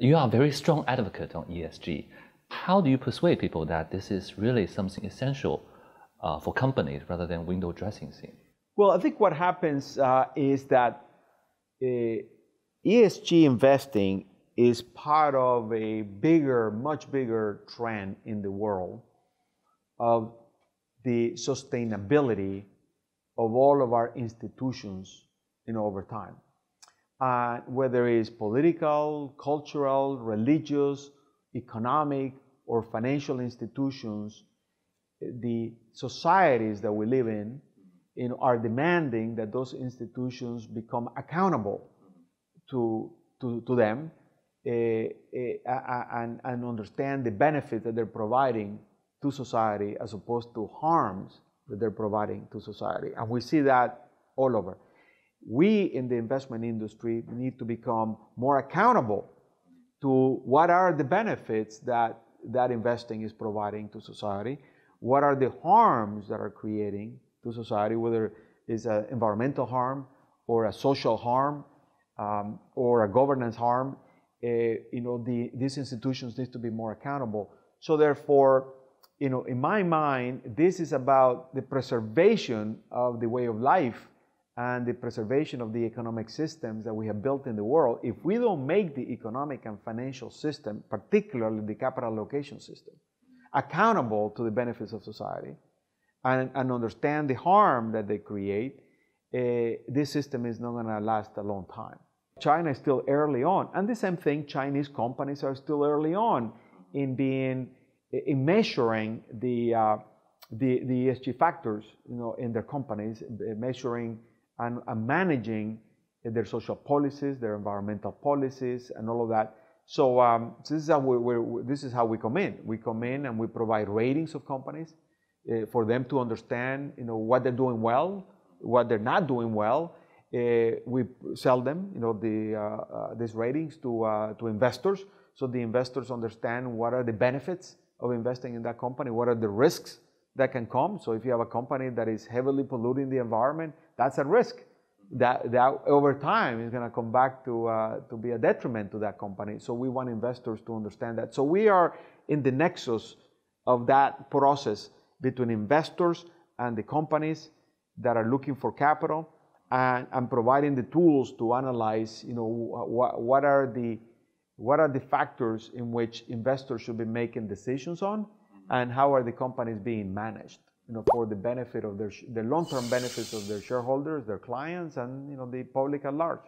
You are a very strong advocate on ESG. How do you persuade people that this is really something essential for companies rather than window dressing thing? Well, I think what happens is that ESG investing is part of a bigger, much bigger trend in the world of the sustainability of all of our institutions over time. Whether it's political, cultural, religious, economic, or financial institutions, the societies that we live in are demanding that those institutions become accountable to them and understand the benefit that they're providing to society as opposed to harms that they're providing to society. And we see that all over. We in the investment industry need to become more accountable to what are the benefits that investing is providing to society, what are the harms that are creating to society, whether it's an environmental harm or a social harm or a governance harm. These institutions need to be more accountable. So therefore, in my mind, this is about the preservation of the way of life and the preservation of the economic systems that we have built in the world. If we don't make the economic and financial system, particularly the capital allocation system, accountable to the benefits of society and understand the harm that they create, this system is not going to last a long time. China is still early on, and the same thing, Chinese companies are still early on in measuring the ESG factors, in their companies, measuring and managing their social policies, their environmental policies, and all of that. So this is how we come in. We come in and we provide ratings of companies for them to understand, what they're doing well, what they're not doing well. We sell them, these ratings to investors, so the investors understand what are the benefits of investing in that company, what are the risks that can come. So if you have a company that is heavily polluting the environment, that's a risk that over time is going to come back to be a detriment to that company. So we want investors to understand that. So we are in the nexus of that process between investors and the companies that are looking for capital, and providing the tools to analyze, what are the factors in which investors should be making decisions on, and how are the companies being managed, for the benefit of the long-term benefits of their shareholders, their clients, and the public at large.